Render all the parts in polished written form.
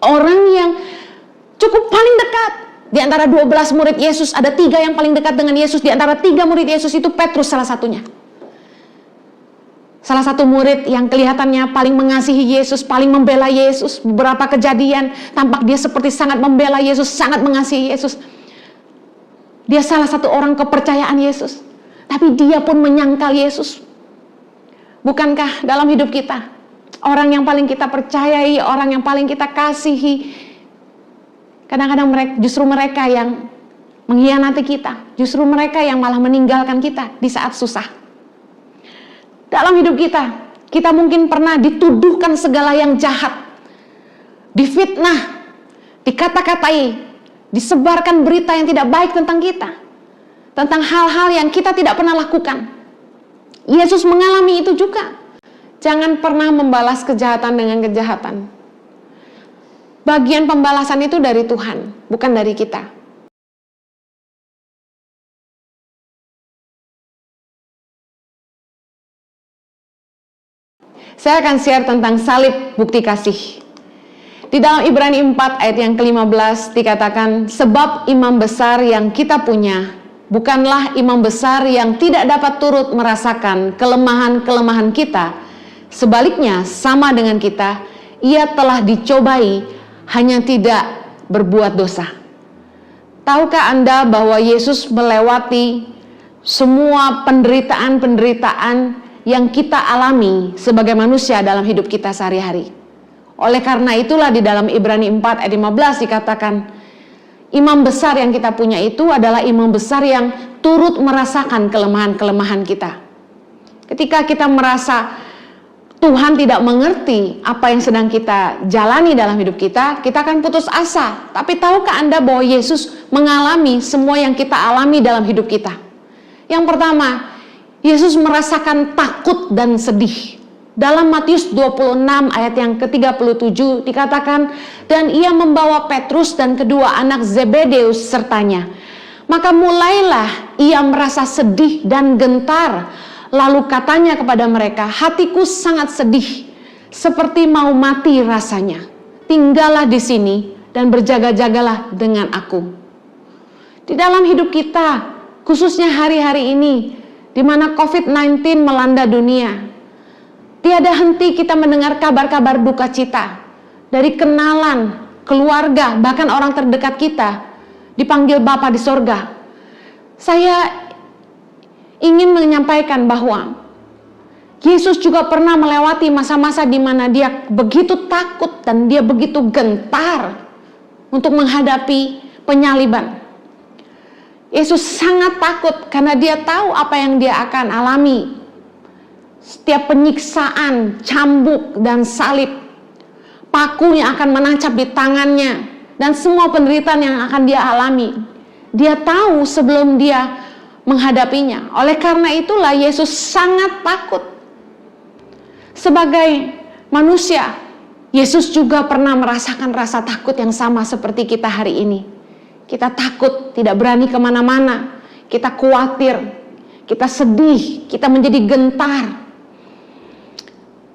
Orang yang cukup paling dekat. Di antara 12 murid Yesus, ada 3 yang paling dekat dengan Yesus. Di antara 3 murid Yesus itu Petrus salah satunya. Salah satu murid yang kelihatannya paling mengasihi Yesus, paling membela Yesus. Beberapa kejadian tampak dia seperti sangat membela Yesus, sangat mengasihi Yesus. Dia salah satu orang kepercayaan Yesus. Tapi dia pun menyangkal Yesus. Bukankah dalam hidup kita, orang yang paling kita percayai, orang yang paling kita kasihi, kadang-kadang justru mereka yang mengkhianati kita, justru mereka yang malah meninggalkan kita di saat susah. Dalam hidup kita mungkin pernah dituduhkan segala yang jahat, difitnah, dikata-katai, disebarkan berita yang tidak baik tentang kita, tentang hal-hal yang kita tidak pernah lakukan. Yesus mengalami itu juga. Jangan pernah membalas kejahatan dengan kejahatan. Bagian pembalasan itu dari Tuhan, bukan dari kita. Saya akan share tentang salib bukti kasih. Di dalam Ibrani 4 ayat yang ke-15 dikatakan, sebab imam besar yang kita punya bukanlah imam besar yang tidak dapat turut merasakan kelemahan-kelemahan kita. Sebaliknya sama dengan kita, ia telah dicobai, hanya tidak berbuat dosa. Tahukah Anda bahwa Yesus melewati semua penderitaan-penderitaan yang kita alami sebagai manusia dalam hidup kita sehari-hari? Oleh karena itulah di dalam Ibrani 4 ayat 15 dikatakan, imam besar yang kita punya itu adalah imam besar yang turut merasakan kelemahan-kelemahan kita. Ketika kita merasa Tuhan tidak mengerti apa yang sedang kita jalani dalam hidup kita, kita akan putus asa. Tapi tahukah Anda bahwa Yesus mengalami semua yang kita alami dalam hidup kita? Yang pertama, Yesus merasakan takut dan sedih. Dalam Matius 26 ayat yang ke-37 dikatakan, dan ia membawa Petrus dan kedua anak Zebedeus sertanya. Maka mulailah ia merasa sedih dan gentar. Lalu katanya kepada mereka, hatiku sangat sedih, seperti mau mati rasanya. Tinggallah di sini dan berjaga-jagalah dengan aku. Di dalam hidup kita, khususnya hari-hari ini, di mana COVID-19 melanda dunia, tiada henti kita mendengar kabar-kabar duka cita dari kenalan, keluarga, bahkan orang terdekat kita dipanggil Bapa di sorga. Saya ingin menyampaikan bahwa Yesus juga pernah melewati masa-masa di mana dia begitu takut dan dia begitu gentar untuk menghadapi penyaliban. Yesus sangat takut karena dia tahu apa yang dia akan alami. Setiap penyiksaan, cambuk, dan salib, paku yang akan menancap di tangannya, dan semua penderitaan yang akan dia alami. Dia tahu sebelum dia menghadapinya. Oleh karena itulah Yesus sangat takut. Sebagai manusia, Yesus juga pernah merasakan rasa takut yang sama seperti kita hari ini. Kita takut, tidak berani kemana-mana. Kita khawatir, kita sedih, kita menjadi gentar.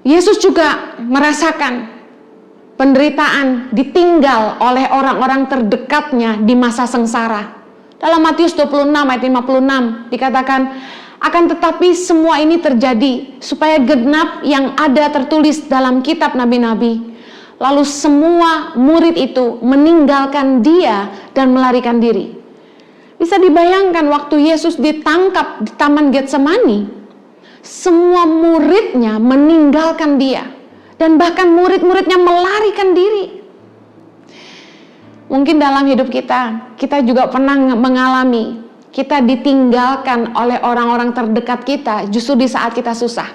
Yesus juga merasakan penderitaan, ditinggal oleh orang-orang terdekatnya di masa sengsara. Dalam Matius 26 ayat 56 dikatakan, akan tetapi semua ini terjadi supaya genap yang ada tertulis dalam kitab nabi-nabi. Lalu semua murid itu meninggalkan dia dan melarikan diri. Bisa dibayangkan waktu Yesus ditangkap di Taman Getsemani, semua muridnya meninggalkan dia. Dan bahkan murid-muridnya melarikan diri. Mungkin dalam hidup kita juga pernah mengalami, kita ditinggalkan oleh orang-orang terdekat kita justru di saat kita susah.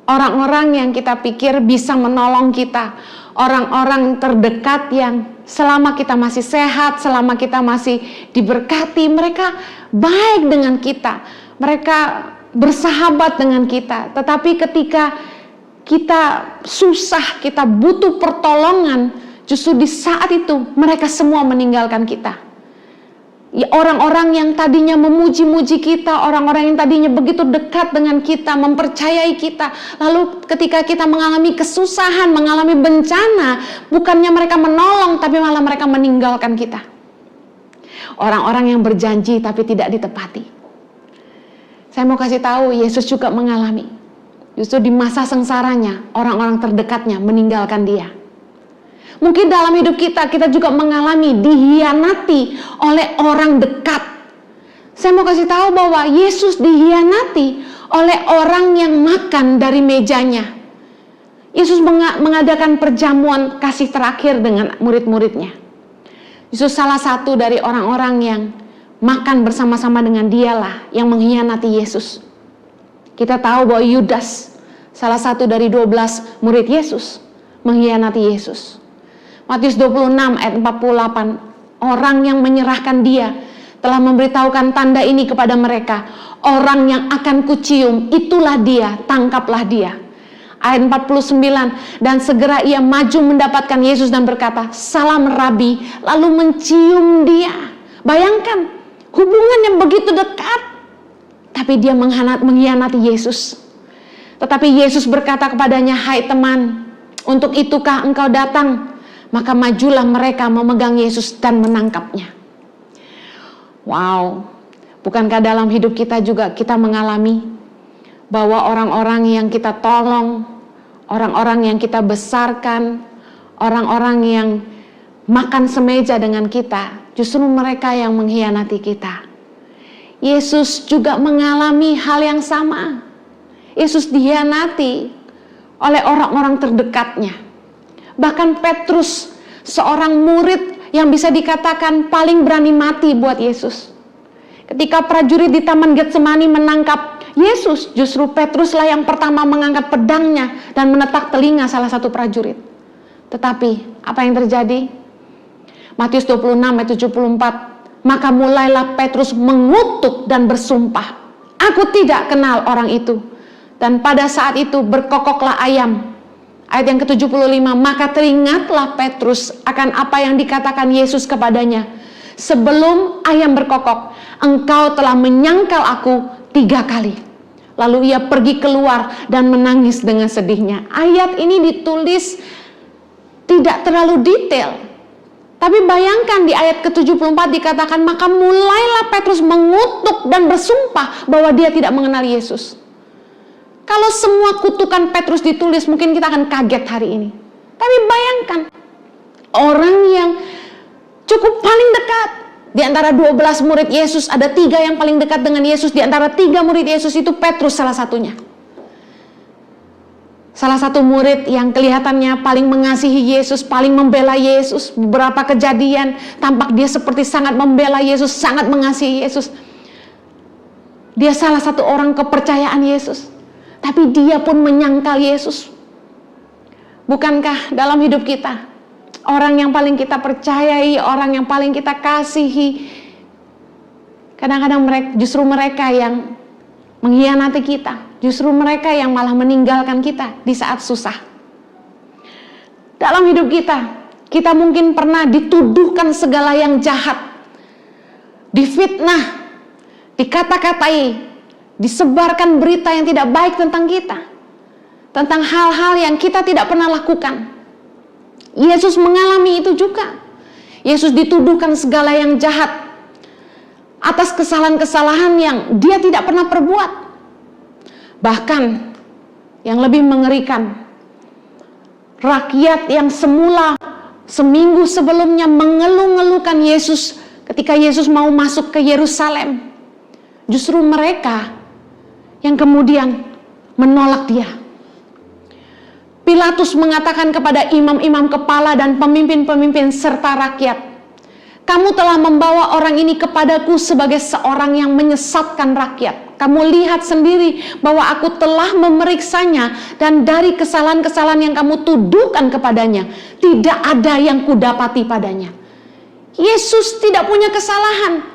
Orang-orang yang kita pikir bisa menolong kita, orang-orang terdekat yang selama kita masih sehat, selama kita masih diberkati, mereka baik dengan kita, mereka bersahabat dengan kita. Tetapi ketika kita susah, kita butuh pertolongan, justru di saat itu mereka semua meninggalkan kita. Ya, orang-orang yang tadinya memuji-muji kita, orang-orang yang tadinya begitu dekat dengan kita, mempercayai kita, lalu ketika kita mengalami kesusahan, mengalami bencana, bukannya mereka menolong, tapi malah mereka meninggalkan kita. Orang-orang yang berjanji tapi tidak ditepati. Saya mau kasih tahu, Yesus juga mengalami. Justru di masa sengsaranya, orang-orang terdekatnya meninggalkan dia. Mungkin dalam hidup kita juga mengalami dihianati oleh orang dekat. Saya mau kasih tahu bahwa Yesus dihianati oleh orang yang makan dari mejanya. Yesus mengadakan perjamuan kasih terakhir dengan murid-muridnya. Yesus salah satu dari orang-orang yang makan bersama-sama dengan dialah yang mengkhianati Yesus. Kita tahu bahwa Yudas, salah satu dari 12 murid Yesus, mengkhianati Yesus. Matius 26 ayat 48, orang yang menyerahkan dia telah memberitahukan tanda ini kepada mereka. Orang yang akan kucium, itulah dia, tangkaplah dia. Ayat 49, dan segera ia maju mendapatkan Yesus dan berkata, salam Rabi, lalu mencium dia. Bayangkan, hubungan yang begitu dekat, tapi dia mengkhianati Yesus. Tetapi Yesus berkata kepadanya, hai teman, untuk itukah engkau datang? Maka majulah mereka memegang Yesus dan menangkapnya. Wow, bukankah dalam hidup kita juga kita mengalami bahwa orang-orang yang kita tolong, orang-orang yang kita besarkan, orang-orang yang makan semeja dengan kita, justru mereka yang mengkhianati kita. Yesus juga mengalami hal yang sama. Yesus dikhianati oleh orang-orang terdekatnya. Bahkan Petrus, seorang murid yang bisa dikatakan paling berani mati buat Yesus. Ketika prajurit di Taman Getsemani menangkap Yesus, justru Petruslah yang pertama mengangkat pedangnya dan menetak telinga salah satu prajurit. Tetapi apa yang terjadi? Matius 26 ayat 74, maka mulailah Petrus mengutuk dan bersumpah, aku tidak kenal orang itu. Dan pada saat itu berkokoklah ayam. Ayat yang ke-75, maka teringatlah Petrus akan apa yang dikatakan Yesus kepadanya. Sebelum ayam berkokok, engkau telah menyangkal aku 3 kali. Lalu ia pergi keluar dan menangis dengan sedihnya. Ayat ini ditulis tidak terlalu detail. Tapi bayangkan di ayat ke-74 dikatakan, maka mulailah Petrus mengutuk dan bersumpah bahwa dia tidak mengenal Yesus. Kalau semua kutukan Petrus ditulis, mungkin kita akan kaget hari ini. Tapi bayangkan, orang yang cukup paling dekat. Di antara 12 murid Yesus, ada 3 yang paling dekat dengan Yesus. Di antara 3 murid Yesus itu Petrus salah satunya. Salah satu murid yang kelihatannya paling mengasihi Yesus, paling membela Yesus. Beberapa kejadian, tampak dia seperti sangat membela Yesus, sangat mengasihi Yesus. Dia salah satu orang kepercayaan Yesus. Tapi dia pun menyangkal Yesus. Bukankah dalam hidup kita, orang yang paling kita percayai, orang yang paling kita kasihi, kadang-kadang justru mereka yang mengkhianati kita, justru mereka yang malah meninggalkan kita di saat susah. Dalam hidup kita mungkin pernah dituduhkan segala yang jahat, difitnah, dikata-katai, disebarkan berita yang tidak baik tentang kita, tentang hal-hal yang kita tidak pernah lakukan. Yesus mengalami itu juga. Yesus dituduhkan segala yang jahat atas kesalahan-kesalahan yang dia tidak pernah perbuat. Bahkan yang lebih mengerikan, rakyat yang semula seminggu sebelumnya mengeluh-ngeluhkan Yesus ketika Yesus mau masuk ke Yerusalem, justru mereka yang kemudian menolak dia. Pilatus mengatakan kepada imam-imam kepala dan pemimpin-pemimpin serta rakyat, kamu telah membawa orang ini kepadaku sebagai seorang yang menyesatkan rakyat. Kamu lihat sendiri bahwa aku telah memeriksanya, dan dari kesalahan-kesalahan yang kamu tuduhkan kepadanya, tidak ada yang kudapati padanya. Yesus tidak punya kesalahan,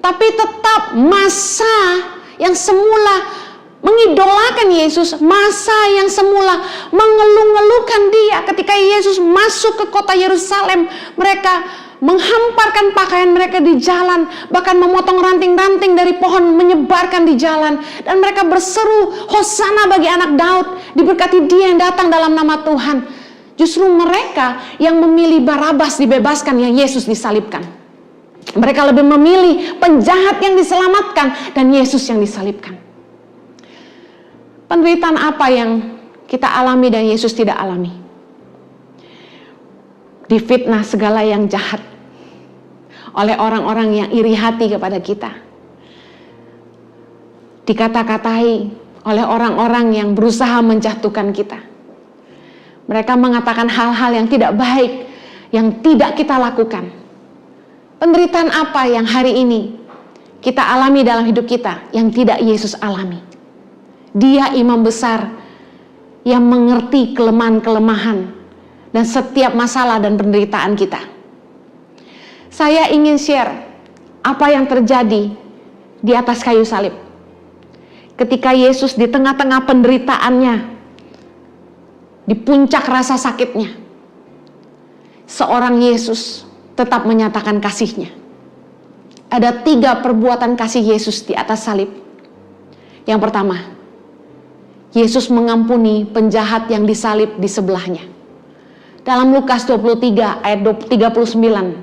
tapi tetap massa yang semula mengidolakan Yesus, masa yang semula mengeluh-ngeluhkan dia ketika Yesus masuk ke kota Yerusalem, mereka menghamparkan pakaian mereka di jalan, bahkan memotong ranting-ranting dari pohon menyebarkan di jalan, dan mereka berseru, Hosana bagi anak Daud, diberkati dia yang datang dalam nama Tuhan. Justru mereka yang memilih Barabas dibebaskan, yang Yesus disalibkan. Mereka lebih memilih penjahat yang diselamatkan dan Yesus yang disalibkan. Penderitaan apa yang kita alami dan Yesus tidak alami? Difitnah segala yang jahat oleh orang-orang yang iri hati kepada kita. Dikata-katai oleh orang-orang yang berusaha menjatuhkan kita. Mereka mengatakan hal-hal yang tidak baik, yang tidak kita lakukan. Penderitaan apa yang hari ini kita alami dalam hidup kita yang tidak Yesus alami? Dia imam besar yang mengerti kelemahan-kelemahan dan setiap masalah dan penderitaan kita. Saya ingin share apa yang terjadi di atas kayu salib. Ketika Yesus di tengah-tengah penderitaannya, di puncak rasa sakitnya, seorang Yesus tetap menyatakan kasihnya. Ada 3 perbuatan kasih Yesus di atas salib. Yang pertama, Yesus mengampuni penjahat yang disalib di sebelahnya. Dalam Lukas 23 ayat 39,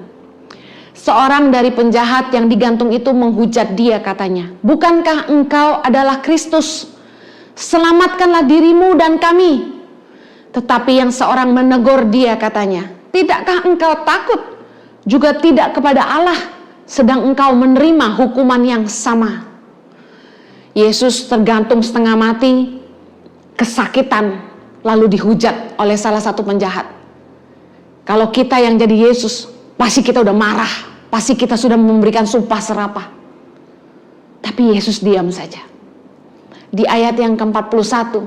seorang dari penjahat yang digantung itu menghujat dia, katanya, "Bukankah engkau adalah Kristus? Selamatkanlah dirimu dan kami." Tetapi yang seorang menegur dia, katanya, "Tidakkah engkau takut juga tidak kepada Allah, sedang engkau menerima hukuman yang sama?" Yesus tergantung setengah mati, kesakitan, lalu dihujat oleh salah satu penjahat. Kalau kita yang jadi Yesus, pasti kita udah marah, pasti kita sudah memberikan sumpah serapah. Tapi Yesus diam saja. Di ayat yang ke-41,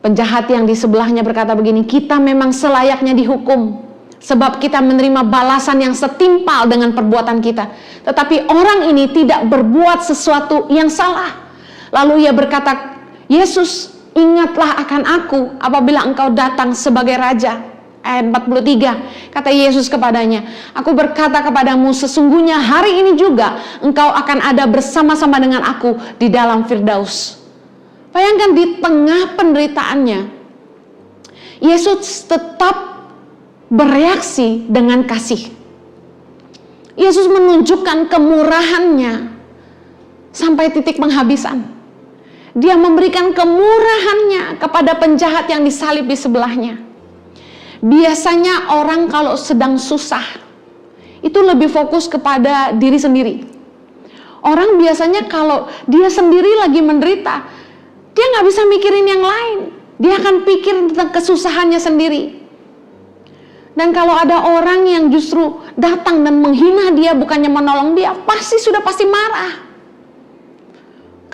penjahat yang di sebelahnya berkata begini, "Kita memang selayaknya dihukum, sebab kita menerima balasan yang setimpal dengan perbuatan kita. Tetapi orang ini tidak berbuat sesuatu yang salah." Lalu ia berkata, "Yesus, ingatlah akan aku apabila engkau datang sebagai raja." Ayat 43, kata Yesus kepadanya, "Aku berkata kepadamu, sesungguhnya hari ini juga engkau akan ada bersama-sama dengan aku di dalam Firdaus." Bayangkan di tengah penderitaannya, Yesus tetap bereaksi dengan kasih. Yesus menunjukkan kemurahannya sampai titik penghabisan. Dia memberikan kemurahannya kepada penjahat yang disalib di sebelahnya. Biasanya orang kalau sedang susah, itu lebih fokus kepada diri sendiri. Orang biasanya kalau dia sendiri lagi menderita, dia nggak bisa mikirin yang lain. Dia akan pikir tentang kesusahannya sendiri. Dan kalau ada orang yang justru datang dan menghina dia, bukannya menolong dia, pasti marah.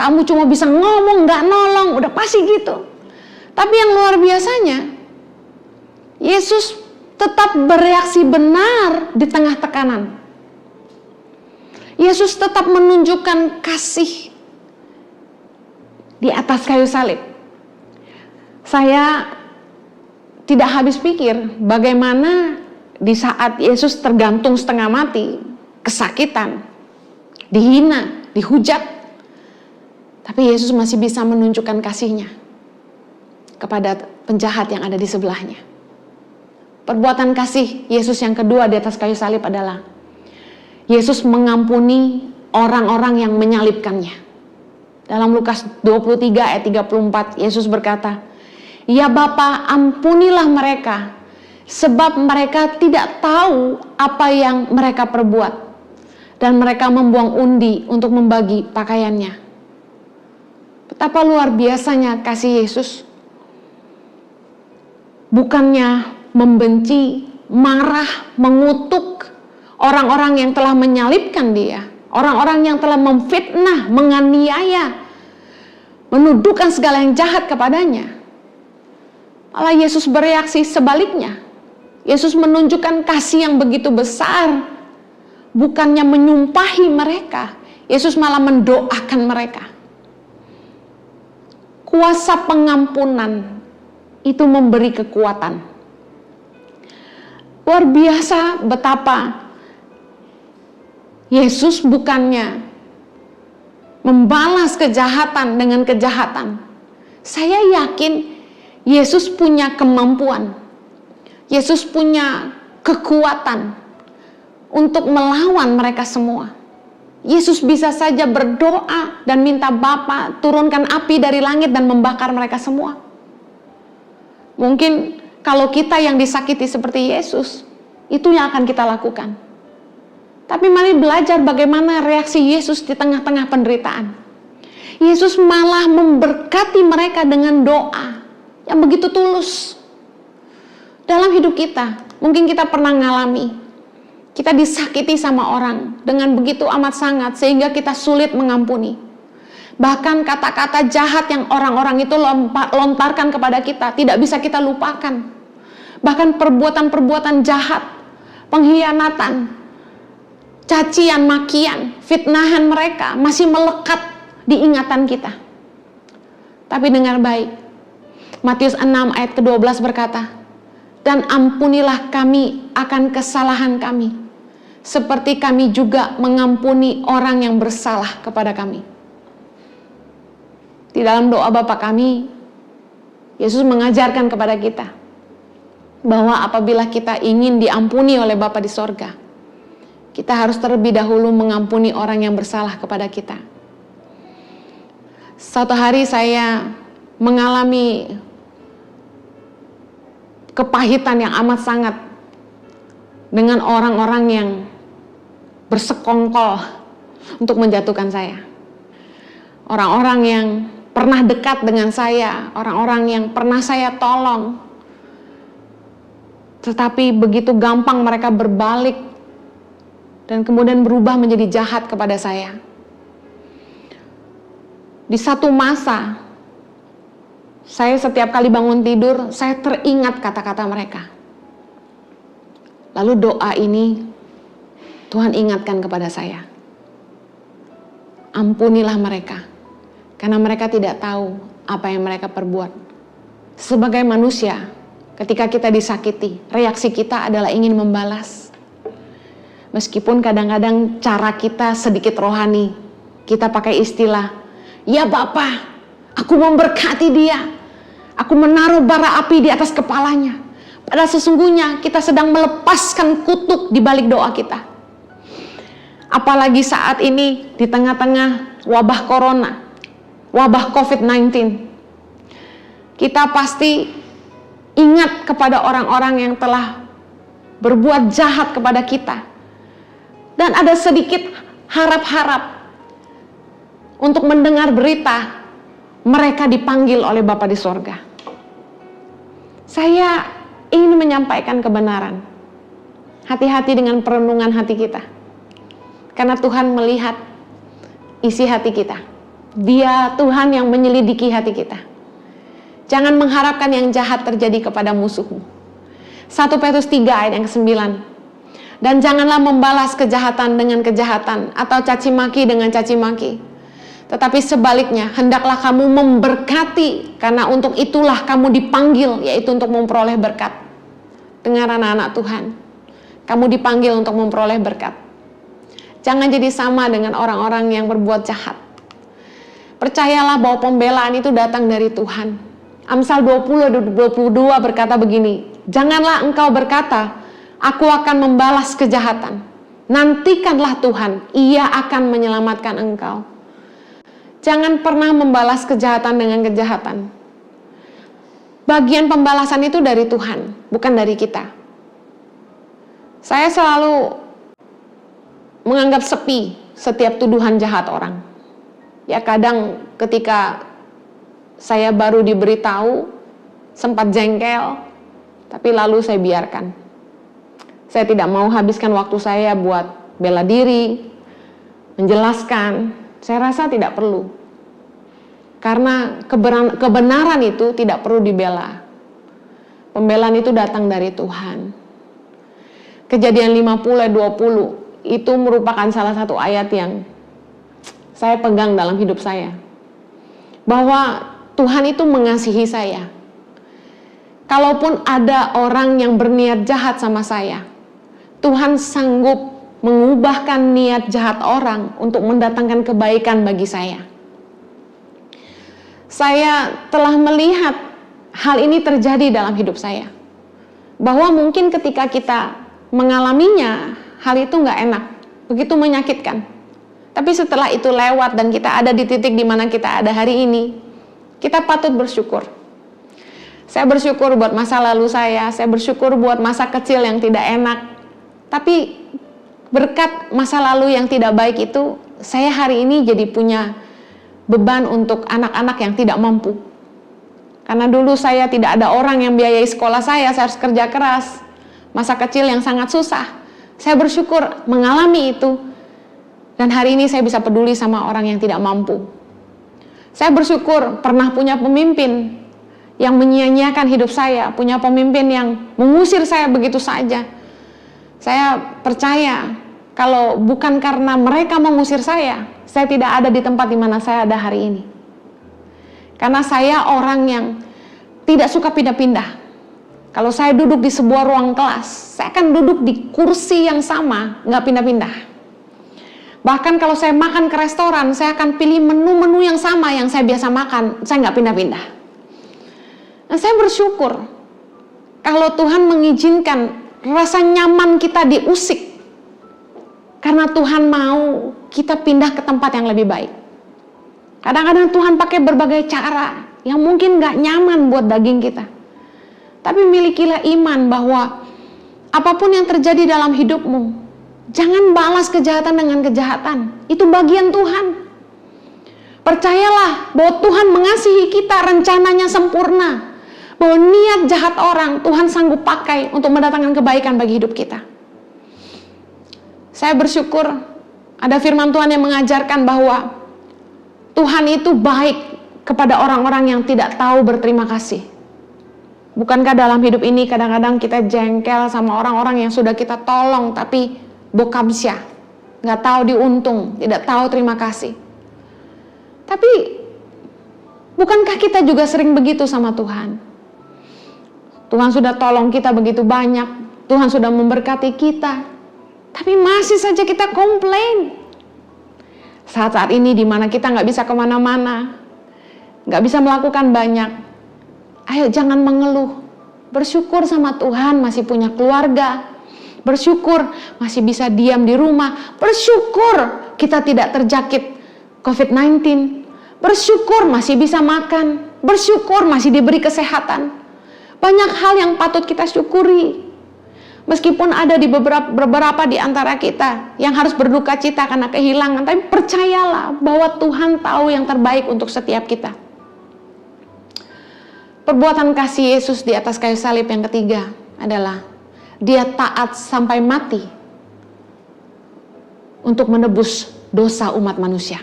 Kamu cuma bisa ngomong, nggak nolong, udah pasti gitu. Tapi yang luar biasanya, Yesus tetap bereaksi benar di tengah tekanan. Yesus tetap menunjukkan kasih di atas kayu salib. Saya tidak habis pikir bagaimana di saat Yesus tergantung setengah mati, kesakitan, dihina, dihujat, tapi Yesus masih bisa menunjukkan kasihnya kepada penjahat yang ada di sebelahnya. Perbuatan kasih Yesus yang kedua di atas kayu salib adalah Yesus mengampuni orang-orang yang menyalibkannya. Dalam Lukas 23 ayat 34, Yesus berkata, "Ya Bapa, ampunilah mereka, sebab mereka tidak tahu apa yang mereka perbuat." Dan mereka membuang undi untuk membagi pakaiannya. Betapa luar biasanya kasih Yesus. Bukannya membenci, marah, mengutuk orang-orang yang telah menyalibkan dia, orang-orang yang telah memfitnah, menganiaya, menuduhkan segala yang jahat kepadanya. Malah Yesus bereaksi sebaliknya. Yesus menunjukkan kasih yang begitu besar, bukannya menyumpahi mereka. Yesus malah mendoakan mereka. Kuasa pengampunan itu memberi kekuatan. Luar biasa betapa Yesus bukannya membalas kejahatan dengan kejahatan. Saya yakin Yesus punya kemampuan, Yesus punya kekuatan untuk melawan mereka semua. Yesus bisa saja berdoa dan minta Bapa turunkan api dari langit dan membakar mereka semua. Mungkin kalau kita yang disakiti seperti Yesus, itu yang akan kita lakukan. Tapi mari belajar bagaimana reaksi Yesus di tengah-tengah penderitaan. Yesus malah memberkati mereka dengan doa yang begitu tulus. Dalam hidup kita, mungkin kita pernah mengalami, kita disakiti sama orang dengan begitu amat sangat sehingga kita sulit mengampuni. Bahkan kata-kata jahat yang orang-orang itu lontarkan kepada kita tidak bisa kita lupakan. Bahkan perbuatan-perbuatan jahat, pengkhianatan, cacian, makian, fitnahan mereka masih melekat di ingatan kita. Tapi dengar baik, Matius 6 ayat ke-12 berkata, "Dan ampunilah kami akan kesalahan kami, seperti kami juga mengampuni orang yang bersalah kepada kami." Di dalam doa Bapa kami, Yesus mengajarkan kepada kita bahwa apabila kita ingin diampuni oleh Bapa di sorga, kita harus terlebih dahulu mengampuni orang yang bersalah kepada kita. Suatu hari saya mengalami kepahitan yang amat sangat dengan orang-orang yang bersekongkol untuk menjatuhkan saya. Orang-orang yang pernah dekat dengan saya, orang-orang yang pernah saya tolong, tetapi begitu gampang mereka berbalik dan kemudian berubah menjadi jahat kepada saya. Di satu masa, saya setiap kali bangun tidur, saya teringat kata-kata mereka. Lalu doa ini, Tuhan ingatkan kepada saya, ampunilah mereka, karena mereka tidak tahu apa yang mereka perbuat. Sebagai manusia, ketika kita disakiti, reaksi kita adalah ingin membalas. Meskipun kadang-kadang cara kita sedikit rohani, kita pakai istilah, "Ya Bapa, aku memberkati dia, aku menaruh bara api di atas kepalanya." Padahal sesungguhnya kita sedang melepaskan kutuk di balik doa kita. Apalagi saat ini di tengah-tengah wabah corona, wabah COVID-19. Kita pasti ingat kepada orang-orang yang telah berbuat jahat kepada kita. Dan ada sedikit harap-harap untuk mendengar berita mereka dipanggil oleh Bapa di sorga. Saya ingin menyampaikan kebenaran. Hati-hati dengan perenungan hati kita. Karena Tuhan melihat isi hati kita. Dia Tuhan yang menyelidiki hati kita. Jangan mengharapkan yang jahat terjadi kepada musuhmu. 1 Petrus 3 ayat yang ke-9. Dan janganlah membalas kejahatan dengan kejahatan atau caci maki dengan caci maki. Tetapi sebaliknya, hendaklah kamu memberkati, karena untuk itulah kamu dipanggil, yaitu untuk memperoleh berkat. Dengar anak-anak Tuhan, kamu dipanggil untuk memperoleh berkat. Jangan jadi sama dengan orang-orang yang berbuat jahat. Percayalah bahwa pembelaan itu datang dari Tuhan. Amsal 20:22 berkata begini, "Janganlah engkau berkata, aku akan membalas kejahatan. Nantikanlah Tuhan, Ia akan menyelamatkan engkau." Jangan pernah membalas kejahatan dengan kejahatan. Bagian pembalasan itu dari Tuhan, bukan dari kita. Saya selalu menganggap sepi setiap tuduhan jahat orang. Ya kadang ketika saya baru diberitahu, sempat jengkel, tapi lalu saya biarkan. Saya tidak mau habiskan waktu saya buat bela diri, menjelaskan. Saya rasa tidak perlu. Karena kebenaran itu tidak perlu dibela. Pembelaan itu datang dari Tuhan. Kejadian 50 ayat 20 itu merupakan salah satu ayat yang saya pegang dalam hidup saya. Bahwa Tuhan itu mengasihi saya. Kalaupun ada orang yang berniat jahat sama saya, Tuhan sanggup mengubahkan niat jahat orang untuk mendatangkan kebaikan bagi saya. Saya telah melihat hal ini terjadi dalam hidup saya. Bahwa mungkin ketika kita mengalaminya, hal itu nggak enak, begitu menyakitkan. Tapi setelah itu lewat dan kita ada di titik di mana kita ada hari ini, kita patut bersyukur. Saya bersyukur buat masa lalu saya bersyukur buat masa kecil yang tidak enak. Tapi berkat masa lalu yang tidak baik itu, saya hari ini jadi punya beban untuk anak-anak yang tidak mampu. Karena dulu saya tidak ada orang yang biayai sekolah saya harus kerja keras. Masa kecil yang sangat susah. Saya bersyukur mengalami itu. Dan hari ini saya bisa peduli sama orang yang tidak mampu. Saya bersyukur pernah punya pemimpin yang menyia-nyiakan hidup saya. Punya pemimpin yang mengusir saya begitu saja. Saya percaya kalau bukan karena mereka mengusir saya tidak ada di tempat di mana saya ada hari ini. Karena saya orang yang tidak suka pindah-pindah. Kalau saya duduk di sebuah ruang kelas, saya akan duduk di kursi yang sama, nggak pindah-pindah. Bahkan kalau saya makan ke restoran, saya akan pilih menu-menu yang sama yang saya biasa makan, saya nggak pindah-pindah. Nah, saya bersyukur kalau Tuhan mengizinkan rasa nyaman kita diusik. Karena Tuhan mau kita pindah ke tempat yang lebih baik. Kadang-kadang Tuhan pakai berbagai cara yang mungkin gak nyaman buat daging kita. Tapi milikilah iman bahwa apapun yang terjadi dalam hidupmu, jangan balas kejahatan dengan kejahatan. Itu bagian Tuhan. Percayalah bahwa Tuhan mengasihi kita, rencananya sempurna. Bahwa niat jahat orang Tuhan sanggup pakai untuk mendatangkan kebaikan bagi hidup kita. Saya bersyukur ada firman Tuhan yang mengajarkan bahwa Tuhan itu baik kepada orang-orang yang tidak tahu berterima kasih. Bukankah dalam hidup ini kadang-kadang kita jengkel sama orang-orang yang sudah kita tolong tapi bokamsya, nggak tahu diuntung, tidak tahu terima kasih. Tapi bukankah kita juga sering begitu sama Tuhan? Tuhan sudah tolong kita begitu banyak, Tuhan sudah memberkati kita. Tapi masih saja kita komplain. Saat-saat ini di mana kita nggak bisa kemana-mana, nggak bisa melakukan banyak, ayo jangan mengeluh. Bersyukur sama Tuhan masih punya keluarga. Bersyukur masih bisa diam di rumah. Bersyukur kita tidak terjangkit COVID-19. Bersyukur masih bisa makan. Bersyukur masih diberi kesehatan. Banyak hal yang patut kita syukuri. Meskipun ada di beberapa di antara kita yang harus berduka cita karena kehilangan, tapi percayalah bahwa Tuhan tahu yang terbaik untuk setiap kita. Perbuatan kasih Yesus di atas kayu salib yang ketiga adalah Dia taat sampai mati untuk menebus dosa umat manusia.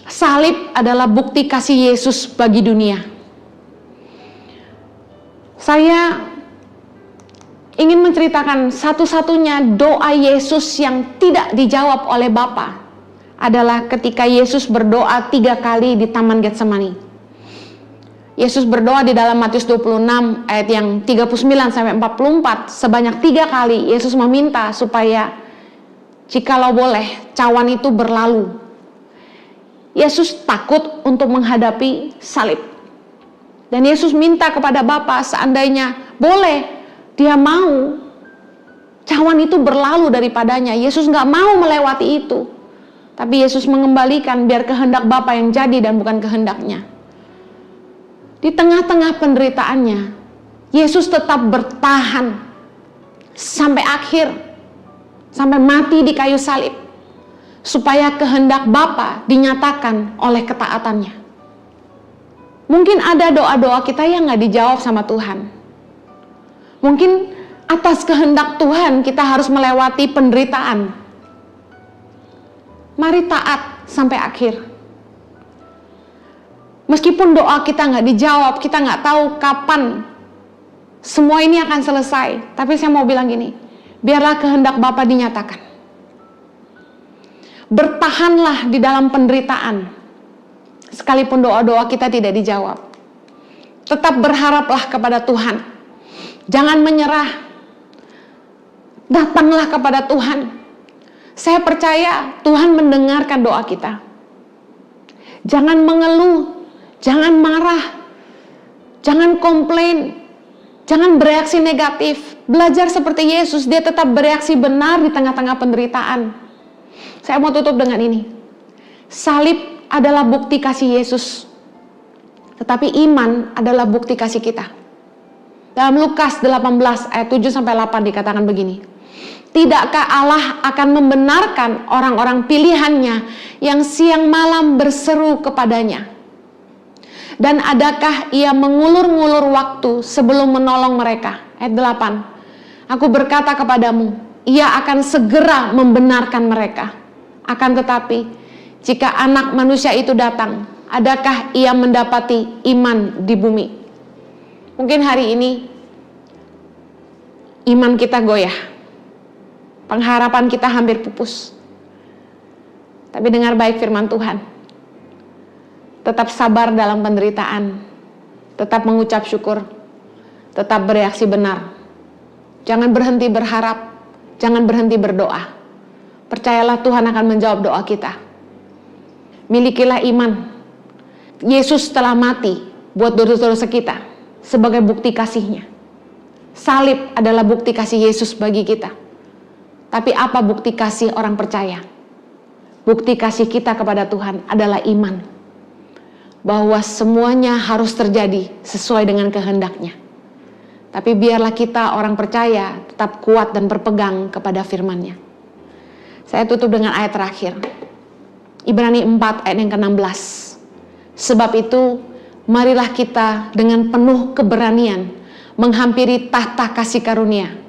Salib adalah bukti kasih Yesus bagi dunia. Saya ingin menceritakan satu-satunya doa Yesus yang tidak dijawab oleh Bapa adalah ketika Yesus berdoa 3 kali di Taman Getsemani. Yesus berdoa di dalam Matius 26 ayat yang 39-44 sebanyak 3 kali Yesus meminta supaya jikalau boleh cawan itu berlalu. Yesus takut untuk menghadapi salib. Dan Yesus minta kepada Bapa seandainya boleh Dia mau cawan itu berlalu daripadanya. Yesus gak mau melewati itu. Tapi Yesus mengembalikan biar kehendak Bapa yang jadi dan bukan kehendaknya. Di tengah-tengah penderitaannya, Yesus tetap bertahan sampai akhir. Sampai mati di kayu salib. Supaya kehendak Bapa dinyatakan oleh ketaatannya. Mungkin ada doa-doa kita yang gak dijawab sama Tuhan. Mungkin atas kehendak Tuhan kita harus melewati penderitaan. Mari taat sampai akhir. Meskipun doa kita nggak dijawab, kita nggak tahu kapan semua ini akan selesai. Tapi saya mau bilang gini, biarlah kehendak Bapa dinyatakan. Bertahanlah di dalam penderitaan. sekalipun doa-doa kita tidak dijawab. Tetap berharaplah kepada Tuhan. Jangan menyerah. Datanglah kepada Tuhan. Saya percaya Tuhan mendengarkan doa kita. Jangan mengeluh, jangan marah, jangan komplain, jangan bereaksi negatif. Belajar seperti Yesus, dia tetap bereaksi benar di tengah-tengah penderitaan. Saya mau tutup dengan ini. Salib adalah bukti kasih Yesus, tetapi iman adalah bukti kasih kita. Dalam Lukas 18 ayat 7-8 dikatakan begini. Tidakkah Allah akan membenarkan orang-orang pilihannya yang siang malam berseru kepadanya? Dan adakah ia mengulur-ngulur waktu sebelum menolong mereka? Ayat 8. Aku berkata kepadamu, ia akan segera membenarkan mereka. Akan tetapi, jika anak manusia itu datang, adakah ia mendapati iman di bumi? Mungkin hari ini iman kita goyah. Pengharapan kita hampir pupus. Tapi dengar baik firman Tuhan. Tetap sabar dalam penderitaan. Tetap mengucap syukur. Tetap bereaksi benar. Jangan berhenti berharap. Jangan berhenti berdoa. Percayalah Tuhan akan menjawab doa kita. Milikilah iman. Yesus telah mati buat dosa-dosa kita sebagai bukti kasih-Nya. Salib adalah bukti kasih Yesus bagi kita. Tapi apa bukti kasih orang percaya? Bukti kasih kita kepada Tuhan adalah iman. Bahwa semuanya harus terjadi sesuai dengan kehendak-Nya. Tapi biarlah kita orang percaya tetap kuat dan berpegang kepada firman-Nya. Saya tutup dengan ayat terakhir. Ibrani 4 ayat yang ke-16. Sebab itu, marilah kita dengan penuh keberanian menghampiri tahta kasih karunia,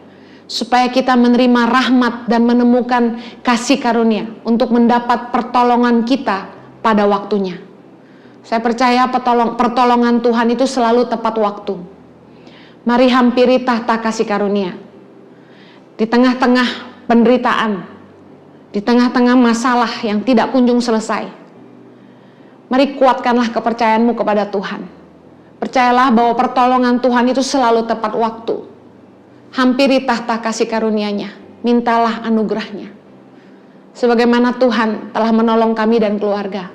supaya kita menerima rahmat dan menemukan kasih karunia untuk mendapat pertolongan kita pada waktunya. Saya percaya pertolongan Tuhan itu selalu tepat waktu. Mari hampiri tahta kasih karunia. Di tengah-tengah penderitaan, di tengah-tengah masalah yang tidak kunjung selesai, mari kuatkanlah kepercayaanmu kepada Tuhan. Percayalah bahwa pertolongan Tuhan itu selalu tepat waktu. Hampiri tahta kasih karunia-Nya, mintalah anugerah-Nya. Sebagaimana Tuhan telah menolong kami dan keluarga,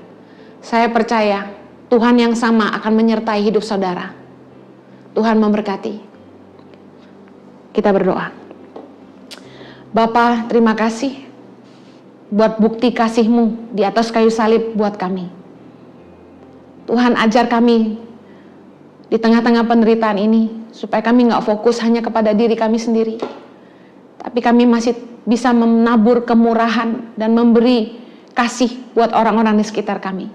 saya percaya Tuhan yang sama akan menyertai hidup saudara. Tuhan memberkati. Kita berdoa. Bapa, terima kasih buat bukti kasih-Mu di atas kayu salib buat kami. Tuhan, ajar kami di tengah-tengah penderitaan ini, supaya kami gak fokus hanya kepada diri kami sendiri, tapi kami masih bisa menabur kemurahan dan memberi kasih buat orang-orang di sekitar kami.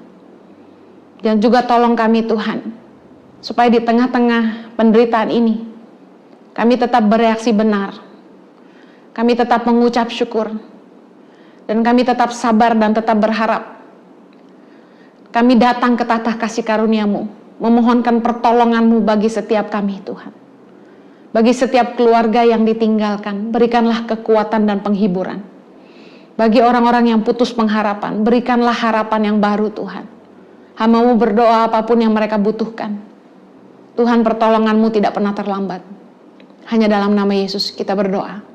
Dan juga tolong kami Tuhan, supaya di tengah-tengah penderitaan ini, kami tetap bereaksi benar, kami tetap mengucap syukur, dan kami tetap sabar dan tetap berharap. Kami datang ke tahta kasih karunia-Mu, memohonkan pertolongan-Mu bagi setiap kami Tuhan. Bagi setiap keluarga yang ditinggalkan, berikanlah kekuatan dan penghiburan. Bagi orang-orang yang putus pengharapan, berikanlah harapan yang baru Tuhan. Hamba-Mu berdoa apapun yang mereka butuhkan. Tuhan, pertolongan-Mu tidak pernah terlambat. Hanya dalam nama Yesus kita berdoa.